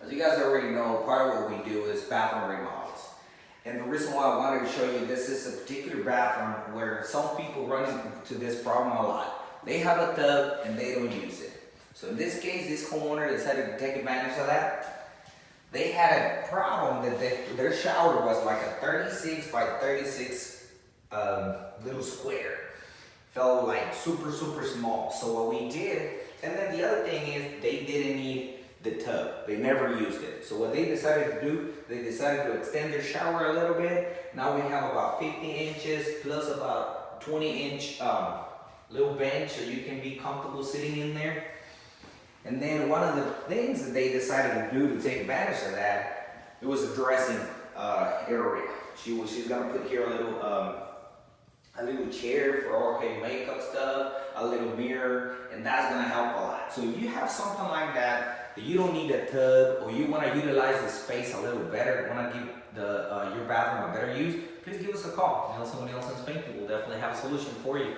As you guys already know, part of what we do is bathroom remodels. And the reason why I wanted to show you this is a particular bathroom where some people run into this problem a lot. They have a tub and they don't use it. So in this case, this homeowner decided to take advantage of that. They had a problem that their shower was like a 36 by 36 little square. Felt like super small. So what we did, and then the other thing is they didn't need the tub. They never used it. So what they decided to do, they decided to extend their shower a little bit. Now we have about 15 inches plus about 20-inch little bench so you can be comfortable sitting in there. And then one of the things that they decided to do to take advantage of that, it was a dressing area. She's gonna put here a little chair for all her makeup stuff, a little mirror, and that's gonna help a lot. So if you have something like that you don't need a tub, or you wanna utilize the space a little better, wanna give your bathroom a better use, please give us a call. Nelson with Nelson Spanking will definitely have a solution for you.